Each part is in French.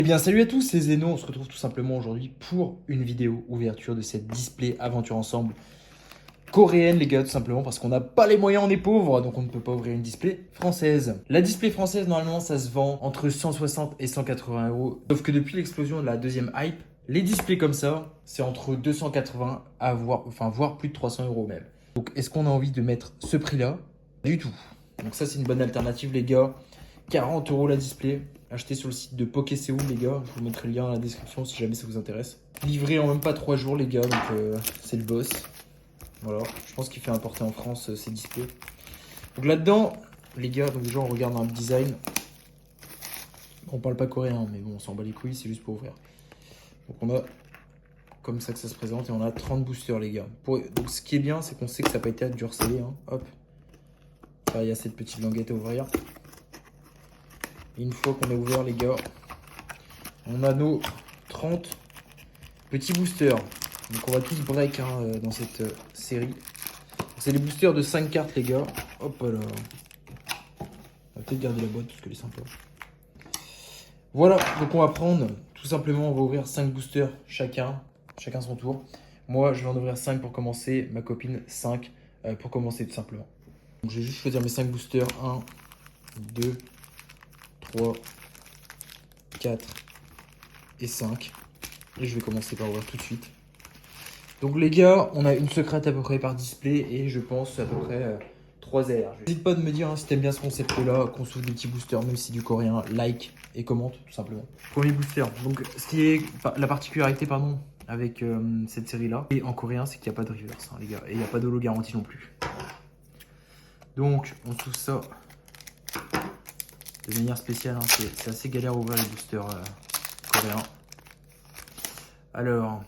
Eh bien salut à tous, c'est Zeno, on se retrouve tout simplement aujourd'hui pour une vidéo ouverture de cette display aventure ensemble coréenne les gars, tout simplement parce qu'on n'a pas les moyens, on est pauvres, donc on ne peut pas ouvrir une display française. La display française normalement ça se vend entre 160 et 180 euros, sauf que depuis l'explosion de la deuxième hype, les displays comme ça c'est entre 280 à voire plus de 300 euros même. Donc est-ce qu'on a envie de mettre ce prix là? Du tout. Donc ça c'est une bonne alternative les gars. 40 euros la display, acheté sur le site de Poké Séoul les gars, je vous mettrai le lien dans la description si jamais ça vous intéresse. Livré en même pas 3 jours les gars, donc c'est le boss. Voilà, je pense qu'il fait importer en France ces displays. Donc là-dedans, les gars, donc déjà on regarde un design. On parle pas coréen, mais bon on s'en bat les couilles, c'est juste pour ouvrir. Donc on a comme ça que ça se présente et on a 30 boosters les gars. Donc ce qui est bien, c'est qu'on sait que ça n'a pas été durcellé, hein. Hop. Là, il y a cette petite languette à ouvrir. Et une fois qu'on a ouvert les gars, on a nos 30 petits boosters. Donc on va tous break hein, dans cette série. C'est les boosters de 5 cartes les gars. Hop là. On va peut-être garder la boîte parce qu'elle est sympa. Voilà, donc on va prendre tout simplement, on va ouvrir 5 boosters chacun son tour. Moi je vais en ouvrir 5 pour commencer, ma copine 5 pour commencer tout simplement. Donc je vais juste choisir mes 5 boosters. 1, 2, 3, 4 et 5. Et je vais commencer par ouvrir tout de suite. Donc les gars, on a une secrète à peu près par display et je pense à peu près 3 AR. N'hésite pas de me dire hein, si t'aimes bien ce concept là, qu'on s'ouvre des petits boosters, même si c'est du coréen, like et commente tout simplement. Premier booster, donc ce qui est la particularité pardon avec cette série là, et en coréen c'est qu'il n'y a pas de reverse hein, les gars, et il n'y a pas d'holo garantie non plus. Donc on s'ouvre ça de manière spéciale, hein. C'est assez galère à ouvrir les boosters coréens. Alors,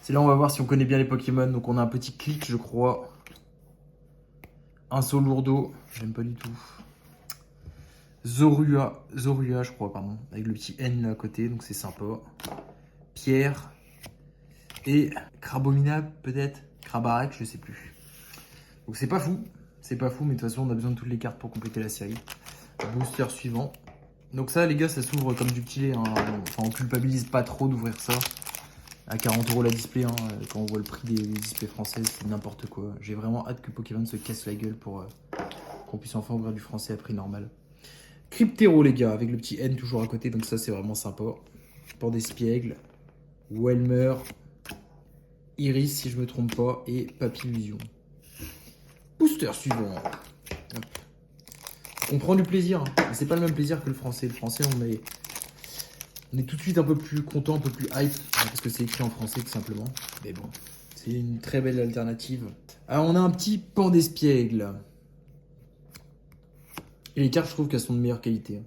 c'est là on va voir si on connaît bien les Pokémon. Donc on a un petit clic je crois. Un Solourdo, j'aime pas du tout. Zorua je crois, pardon, avec le petit N à côté, donc c'est sympa. Pierre et Crabominable peut-être, Crabarek, je sais plus. Donc c'est pas fou, mais de toute façon on a besoin de toutes les cartes pour compléter la série. Booster suivant. Donc ça les gars, ça s'ouvre comme du petit lait, hein. Enfin, on culpabilise pas trop d'ouvrir ça. À 40 euros la display, hein. Quand on voit le prix des displays françaises, c'est n'importe quoi. J'ai vraiment hâte que Pokémon se casse la gueule pour qu'on puisse enfin ouvrir du français à prix normal. Cryptero les gars, avec le petit N toujours à côté, donc ça c'est vraiment sympa. Pendespiègle, Welmer, Iris si je me trompe pas, et Papillusion. Booster suivant. Hop. On prend du plaisir, hein. C'est pas le même plaisir que le français. Le français on est tout de suite un peu plus content, un peu plus hype, parce que c'est écrit en français tout simplement. Mais bon, c'est une très belle alternative. Alors on a un petit Pendespiègle. Et les cartes, je trouve qu'elles sont de meilleure qualité.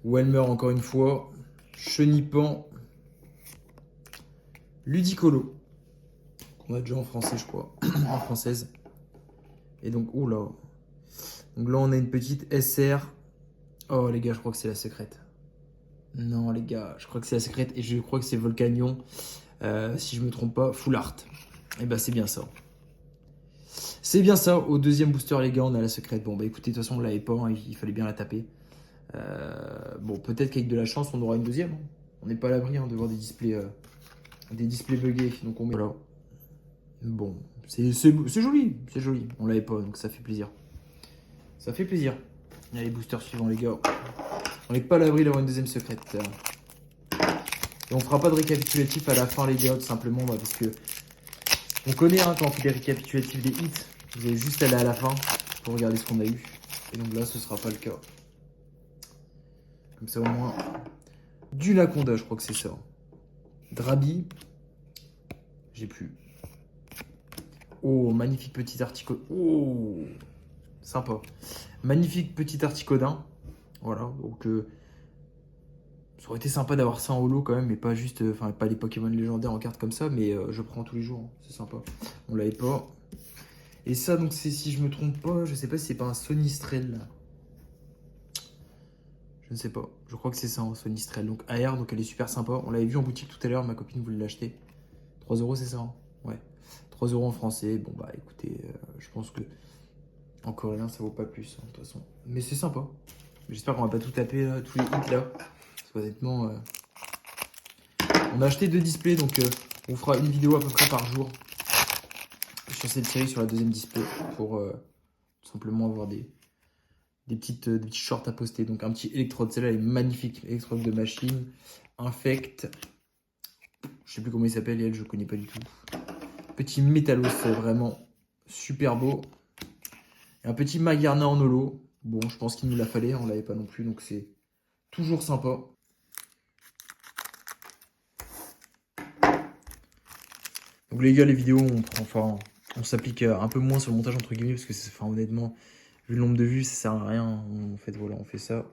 Welmer, encore une fois. Chenipan. Ludicolo. Qu'on a déjà en français, je crois. En française. Et donc, oula. Donc là, on a une petite SR. Oh, les gars, je crois que c'est la secrète. Non, les gars, je crois que c'est la secrète. Et je crois que c'est Volcanion. Si je me trompe pas, Full Art. Et bah, c'est bien ça. C'est bien ça. Au deuxième booster, les gars, on a la secrète. Bon, bah écoutez, de toute façon, on l'avait pas. Hein, il fallait bien la taper. Bon, peut-être qu'avec de la chance, on aura une deuxième. Hein. On n'est pas à l'abri hein, de voir des displays buggés. Donc on met voilà. Bon, c'est joli, c'est joli. On l'avait pas, donc ça fait plaisir. Ça fait plaisir. Allez, booster suivant, les gars. On n'est pas à l'abri d'avoir une deuxième secrète. Et on fera pas de récapitulatif à la fin, les gars, tout simplement, bah, parce que on connaît hein, quand on fait des récapitulatifs des hits. Vous allez juste aller à la fin pour regarder ce qu'on a eu. Et donc là, ce sera pas le cas. Comme ça, au moins. Du Naconda, je crois que c'est ça. Drabi. J'ai plus. Oh, magnifique petit articodin. Oh, sympa. Magnifique petit articodin. Voilà, donc ça aurait été sympa d'avoir ça en holo quand même, mais pas juste, enfin pas des Pokémon légendaires en carte comme ça, mais je prends tous les jours, hein, c'est sympa. On l'avait pas. Et ça, donc c'est si je me trompe pas, je sais pas si c'est pas un Sonistrel. Je ne sais pas, je crois que c'est ça, un Sonistrel. Donc AR, donc elle est super sympa. On l'avait vu en boutique tout à l'heure, ma copine voulait l'acheter. 3 euros, c'est ça hein. Ouais. 3 euros en français. Bon, bah écoutez, je pense que en coréen, ça vaut pas plus, hein, de toute façon. Mais c'est sympa. J'espère qu'on va pas tout taper, là, tous les hits là. Parce qu'honnêtement, on a acheté 2 displays, donc on fera une vidéo à peu près par jour sur cette série, sur la deuxième display, pour tout simplement avoir des petits shorts à poster. Donc un petit électrode, celle-là elle est magnifique, électrode de machine, Infect, je sais plus comment il s'appelle, elle je connais pas du tout. Petit Métallos, c'est vraiment super beau. Et un petit Magarna en holo. Bon, je pense qu'il nous la fallait, on l'avait pas non plus, donc c'est toujours sympa. Donc les gars, les vidéos, on s'applique un peu moins sur le montage entre guillemets, parce que enfin, honnêtement, vu le nombre de vues, ça sert à rien. En fait, voilà, on fait ça.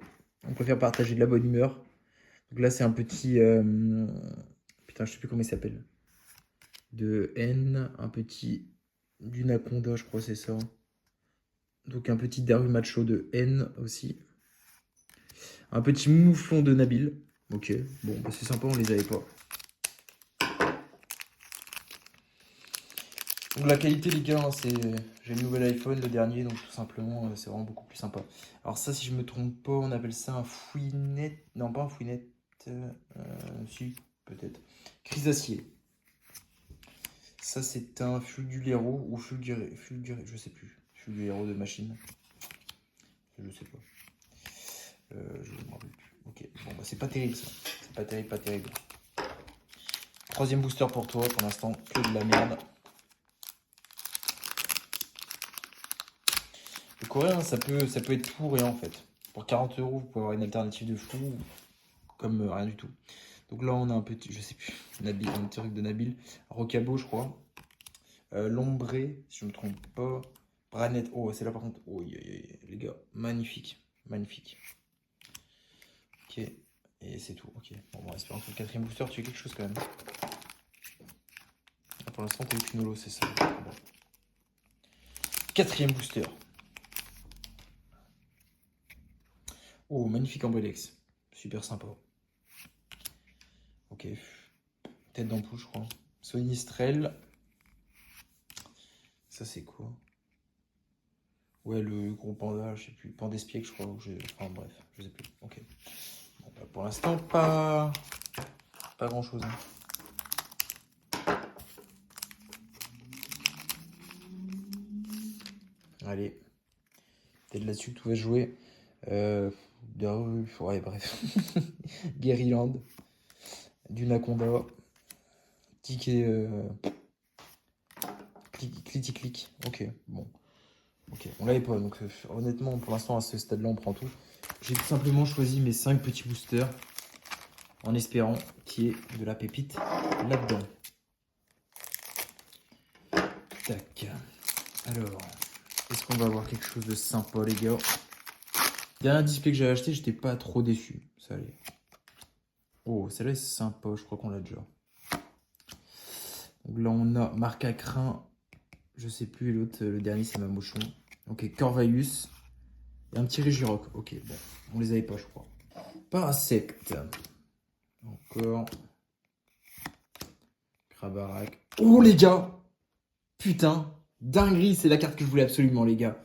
On préfère partager de la bonne humeur. Donc là, c'est un petit... putain, je sais plus comment il s'appelle. De N, un petit... D'Unaconda, je crois c'est ça. Donc un petit Daru Macho de N aussi. Un petit mouflon de Nabil. Ok, bon, bah c'est sympa, on les avait pas. Donc la qualité les gars, hein, c'est... J'ai le nouvel iPhone, le dernier, donc tout simplement, c'est vraiment beaucoup plus sympa. Alors ça, si je me trompe pas, on appelle ça un fouinet... Non, pas un fouinet. Si, peut-être. Chrysacier. Ça, c'est un fulgurero ou fulguré, je sais plus. Fulgurero de machine. Je sais pas. Je me rappelle plus. Ok, bon, bah c'est pas terrible ça. C'est pas terrible, pas terrible. Troisième booster pour toi, pour l'instant, que de la merde. Le coréen, ça peut être tout ou rien en fait. Pour 40 euros, vous pouvez avoir une alternative de fou, comme rien du tout. Donc là, on a un petit, je sais plus, Nabil, un petit truc de Nabil. Rocabo, je crois. Lombré, si je me trompe pas. Branette, oh, c'est là par contre. Oh, les gars, magnifique. Magnifique. Ok, et c'est tout. Ok, bon, on va espérer que le quatrième booster, tu as quelque chose quand même. Ah, pour l'instant, t'as eu qu'une holo, c'est ça. Bon. Quatrième booster. Oh, magnifique Ambredex. Super sympa. Ok. Tête d'ampoule, je crois. Sonistrel. Ça, c'est quoi? Ouais, le gros panda, je sais plus. Pandespiègle, je crois. Enfin, bref, je sais plus. Ok. Bon, bah, pour l'instant, pas grand chose. Hein. Allez. Peut-être là-dessus que tout va se jouer. Ouais, bref. Guerryland. Dunaconda. Ticket. Clic. Ok, bon. Ok, on l'avait pas. Donc, honnêtement, pour l'instant, à ce stade-là, on prend tout. J'ai tout simplement choisi mes 5 petits boosters en espérant qu'il y ait de la pépite là-dedans. Tac. Alors, est-ce qu'on va avoir quelque chose de sympa, les gars? Dernier display que j'ai acheté, j'étais pas trop déçu. Ça allait. Oh, celle-là est sympa, je crois qu'on l'a déjà. Donc là, on a Marc Acrin, je sais plus, et l'autre, le dernier, c'est Mamochon. Ok, Corvaeus. Et un petit Régiroc. Ok, bon, on les avait pas, je crois. Parasect. Encore. Krabarak. Oh, les gars! Putain, dinguerie, c'est la carte que je voulais absolument, les gars.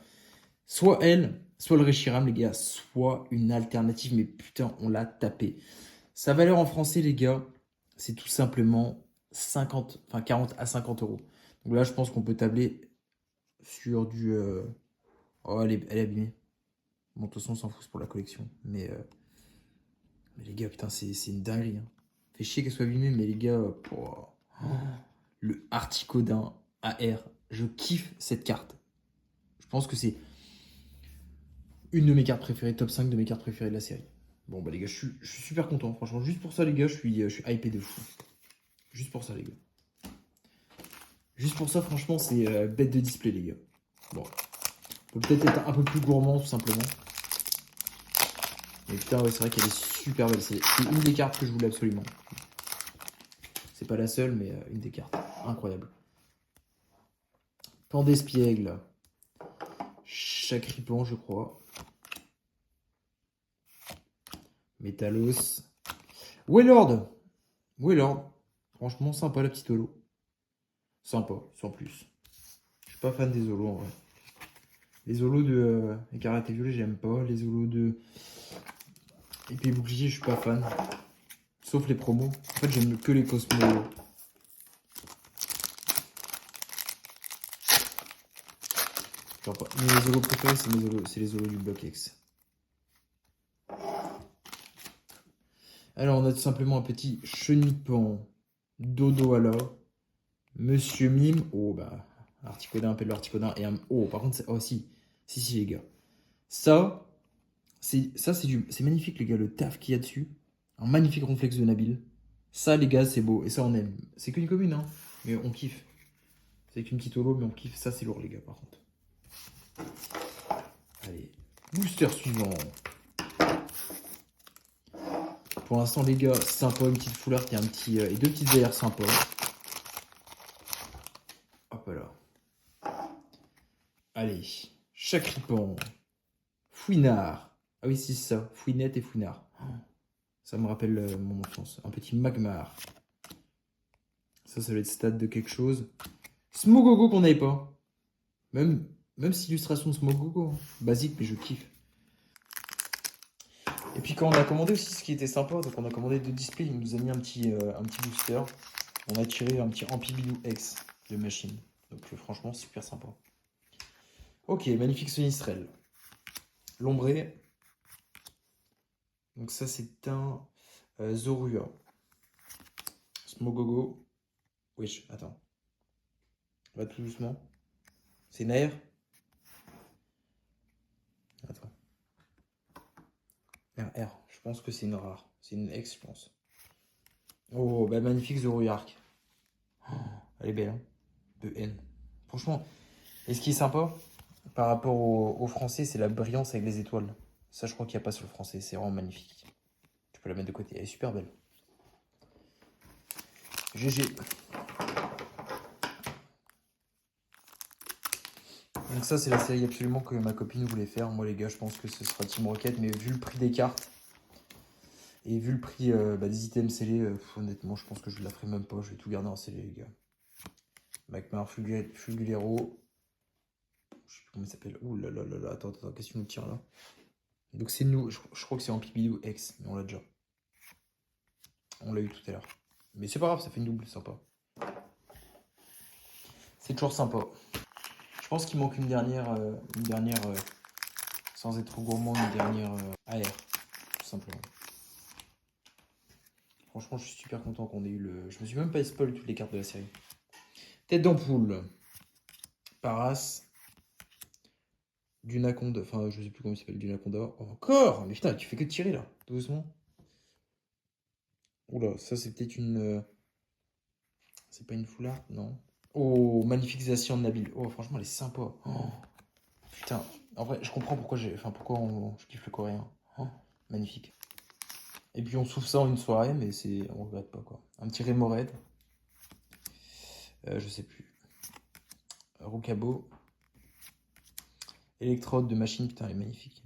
Soit elle, soit le Reshiram, les gars, soit une alternative, mais putain, on l'a tapé. Sa valeur en français, les gars, c'est tout simplement 40 à 50 euros. Donc là, je pense qu'on peut tabler sur du... Oh, elle est abîmée. Bon, de toute façon, on s'en fout, c'est pour la collection. Mais les gars, putain, c'est une dinguerie. Hein. Fait chier qu'elle soit abîmée, mais les gars... Oh, le Articodin AR. Je kiffe cette carte. Je pense que c'est une de mes cartes préférées, top 5 de mes cartes préférées de la série. Bon, bah les gars, je suis super content. Franchement, juste pour ça, les gars, je suis hypé de fou. Juste pour ça, les gars. Juste pour ça, franchement, c'est bête de display, les gars. Bon. On peut peut-être être un peu plus gourmand, tout simplement. Mais putain, ouais, c'est vrai qu'elle est super belle. C'est une des cartes que je voulais absolument. C'est pas la seule, mais une des cartes. Incroyable. Pandespiègle. Chacripan, je crois. Métalos. Waylord. Franchement, sympa la petite holo. Sympa, sans plus. Je suis pas fan des holos en vrai. Les holos de Écarlate et Violet, j'aime pas. Les holos de Et puis les boucliers, je suis pas fan. Sauf les promos. En fait, j'aime que les Cosmo. Genre, mes Zolos préférés, c'est les Zolos du Block X. Alors, on a tout simplement un petit Chenipan, Dodo alors, Monsieur Mime, oh bah, Articodin, appelle l'Articodin, et un... Oh, par contre, oh si, si, les gars. Ça, c'est magnifique, les gars, le taf qu'il y a dessus. Un magnifique ronflex de Nabil. Ça, les gars, c'est beau, et ça, on aime. C'est qu'une commune, hein, mais on kiffe. C'est qu'une petite holo, mais on kiffe. Ça, c'est lourd, les gars, par contre. Allez, booster suivant. Pour l'instant, les gars, c'est sympa, une petite foulard qui a un petit, et deux petites AR sympas. Hop là. Allez, Chacripan, Fouinard. Ah oui, c'est ça, Fouinette et Fouinard. Ça me rappelle mon enfance. Un petit Magmar. Ça va être stade de quelque chose. Smogogo qu'on n'avait pas. Même si illustration de Smogogo. Basique, mais je kiffe. Et puis quand on a commandé aussi, ce qui était sympa, donc on a commandé 2 displays, il nous a mis un petit booster. On a tiré un petit Ampibidou X de machine. Donc franchement, super sympa. Ok, magnifique Sonistrel. Lombré. Donc ça, c'est un Zorua. Smogogo. Wesh, attends. Va tout doucement. C'est Nair. Attends. RR. Je pense que c'est une rare. C'est une X, je pense. Oh, bah magnifique Zoruark. Oh, elle est belle, hein. De N. Franchement, et ce qui est sympa, par rapport au français, c'est la brillance avec les étoiles. Ça, je crois qu'il n'y a pas sur le français. C'est vraiment magnifique. Tu peux la mettre de côté. Elle est super belle. GG. Donc ça, c'est la série absolument que ma copine voulait faire. Moi, les gars, je pense que ce sera Team Rocket. Mais vu le prix des cartes et vu le prix des items scellés, honnêtement, je pense que je la ferai même pas. Je vais tout garder en scellé, les gars. Magmar, Fulgulero. Je sais plus comment il s'appelle. Ouh là là là là. Attends, qu'est-ce que tu nous tires là? Donc c'est nous. Je crois que c'est Ampibidou X. Mais on l'a déjà. On l'a eu tout à l'heure. Mais c'est pas grave, ça fait une double, sympa. C'est toujours sympa. Je pense qu'il manque une dernière sans être trop gourmand, une dernière AR, tout simplement. Franchement, je suis super content qu'on ait eu le... Je me suis même pas spoil toutes les cartes de la série. Tête d'ampoule. Paras. Dunaconda. Enfin, je sais plus comment il s'appelle, Dunaconda. Oh, encore! Mais putain, tu fais que tirer là, doucement. Oula, ça c'est peut-être une... C'est pas une foulard? Non. Oh, magnifique Zacian de Nabil. Oh, franchement, elle est sympa. Oh, putain, en vrai, je comprends pourquoi je kiffe le coréen. Oh, magnifique. Et puis on souffle ça en une soirée, mais on regrette pas quoi. Un petit Remoraid. Je sais plus. Rocabo. Électrode de machine, putain, elle est magnifique.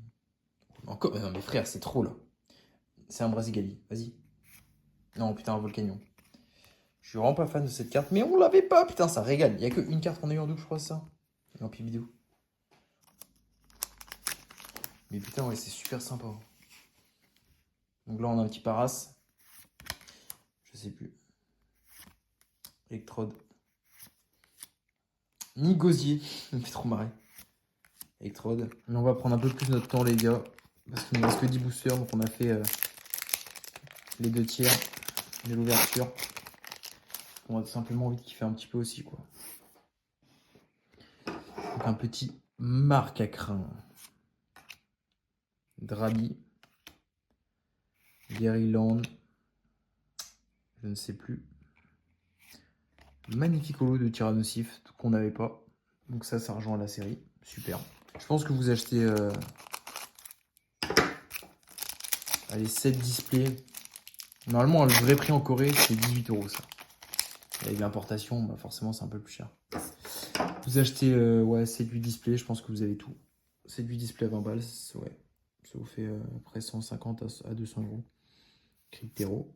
Encore, non mais frère, c'est trop là. C'est un Brasigali, vas-y. Non, putain, un Volcanion. Je suis vraiment pas fan de cette carte, mais on l'avait pas, putain, ça régale. Il y a qu'une carte qu'on a eu en double, je crois, ça. Et en Pibidou. Mais putain, ouais, c'est super sympa. Donc là, on a un petit Paras. Je sais plus. Électrode. Ni Gosier. Ça me fait trop marrer. Électrode. Mais on va prendre un peu plus notre temps, les gars. Parce qu'il ne reste que 10 boosters. Donc on a fait les 2 tiers de l'ouverture. On a tout simplement envie de kiffer un petit peu aussi, quoi. Donc un petit marque à crin. Drabi. Garyland. Je ne sais plus. Magnifique holo de Tyrannosif qu'on n'avait pas. Donc ça rejoint la série. Super. Je pense que vous achetez allez, 7 displays. Normalement, le vrai prix en Corée, c'est 18 €, ça. Et avec l'importation, bah forcément, c'est un peu plus cher. Vous achetez ouais, 7-8 displays, je pense que vous avez tout. 7-8 displays à 20 balles, ouais. Ça vous fait près 150 à 200 €. Cryptero.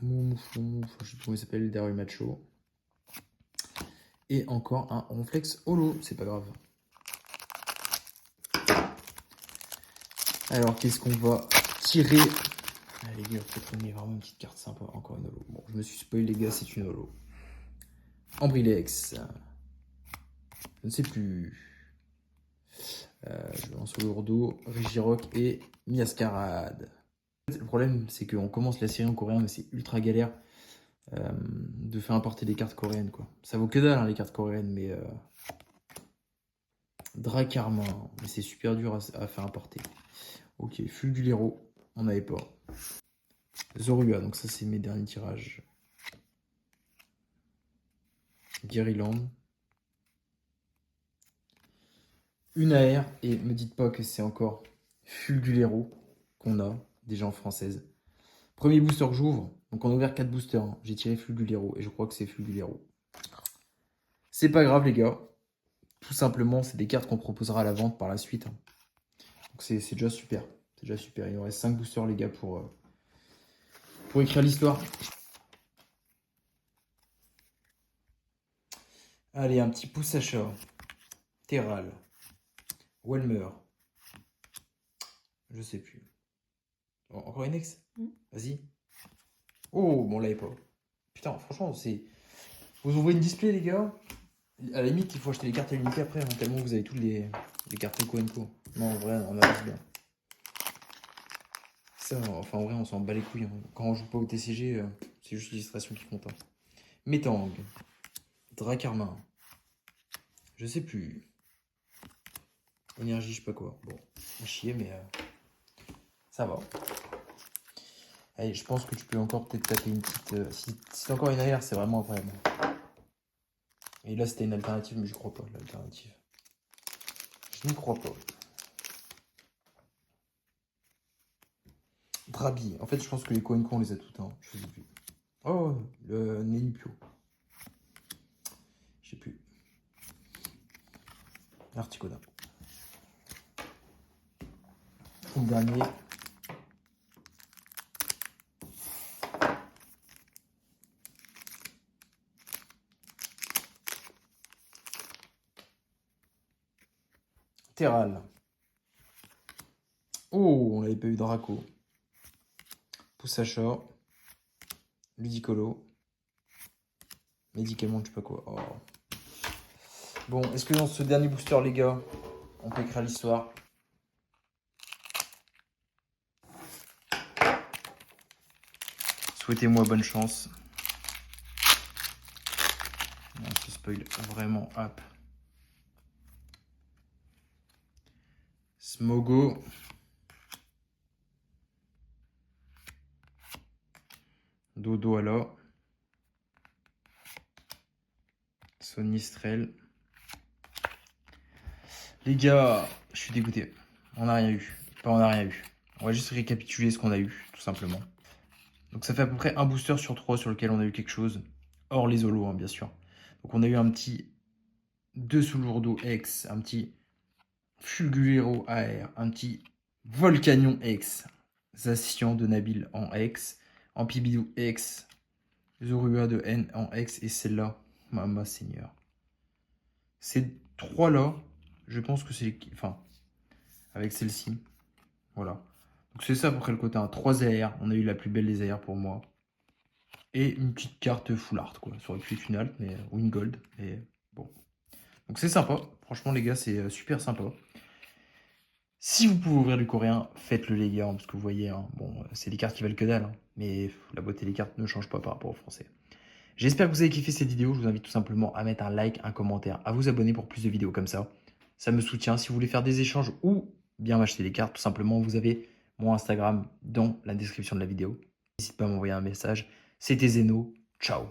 Moumoufou, je sais plus comment il s'appelle, Daru Macho. Et encore un Ronflex Holo, c'est pas grave. Alors, qu'est-ce qu'on va tirer? Allez, les gars, peut-être on est vraiment une petite carte sympa. Encore une holo. Bon, je me suis spoil, les gars, c'est une holo. Ambrilex. Je ne sais plus. Je lance Lourdeau, Regirock et Miascarade. Le problème, c'est qu'on commence la série en coréen, mais c'est ultra galère de faire importer des cartes coréennes, quoi. Ça vaut que dalle, hein, les cartes coréennes, mais Dracarmin, mais c'est super dur à faire importer. Ok, Fulgulero, on n'avait pas. Zorua, donc ça c'est mes derniers tirages. Guériland. Une AR, et me dites pas que c'est encore Fulgulero qu'on a, déjà en française. Premier booster que j'ouvre, donc on a ouvert 4 boosters, hein. J'ai tiré Fulgulero, et je crois que c'est Fulgulero. C'est pas grave les gars, tout simplement c'est des cartes qu'on proposera à la vente par la suite. Hein. Donc c'est déjà super, c'est déjà super. Il nous reste 5 boosters les gars pour écrire l'histoire. Allez, un petit pouce achat. Terral. Welmer. Je sais plus. Encore une ex. Vas-y. Oh, bon, on l'avait pas. Putain, franchement, c'est... Vous ouvrez une display, les gars. À la limite, il faut acheter les cartes limitées après, hein, tellement vous avez toutes les cartes Eco Co. Non, en vrai, on avance bien. Ça, enfin, en vrai, on s'en bat les couilles. Hein. Quand on joue pas au TCG, c'est juste l'illustration qui compte. Hein. Metang. Dracarmin. Je sais plus. Énergie, je sais pas quoi. Bon, à chier, mais ça va. Allez, je pense que tu peux encore peut-être taper une petite... si c'est encore une AR, c'est vraiment incroyable. Et là, c'était une alternative, mais je crois pas, l'alternative. Je n'y crois pas. Drabi. En fait, je pense que les Coenco, on les a toutes. Hein. Je sais plus. Oh, le Nenupio. Je sais plus. Articoda. Et le dernier. Terral. Oh, on l'avait pas eu Draco. Poussacha. Ludicolo. Médicament, je sais pas quoi. Oh. Bon, est-ce que dans ce dernier booster, les gars, on peut écrire l'histoire? Souhaitez-moi bonne chance. On se spoil vraiment up. Smogo. Dodo alors. Sonistrel. Les gars, je suis dégoûté. On n'a rien eu. Enfin, on n'a rien eu. On va juste récapituler ce qu'on a eu, tout simplement. Donc ça fait à peu près un booster sur 3 sur lequel on a eu quelque chose. Hors les holos, hein, bien sûr. Donc on a eu un petit 2 sous lourdeau X, un petit Fulgulero AR, un petit Volcanion X, Zacian de Nabil en X, Ampibidou X, Zorua de N en X et celle-là, Mama Seigneur. Ces trois-là, je pense que c'est... Enfin, avec celle-ci, voilà. Donc c'est ça à peu près le côté 1. 3 AR, on a eu la plus belle des AR pour moi. Et une petite carte full art, quoi. Ça aurait pu être une alt, mais, ou une gold, mais bon. Donc c'est sympa, franchement les gars, c'est super sympa. Si vous pouvez ouvrir du coréen, faites-le les gars, parce que vous voyez, hein, bon, c'est des cartes qui valent que dalle, hein, mais la beauté des cartes ne change pas par rapport au français. J'espère que vous avez kiffé cette vidéo, je vous invite tout simplement à mettre un like, un commentaire, à vous abonner pour plus de vidéos comme ça. Ça me soutient. Si vous voulez faire des échanges ou bien m'acheter des cartes, tout simplement, vous avez mon Instagram dans la description de la vidéo. N'hésitez pas à m'envoyer un message. C'était Zeno, ciao.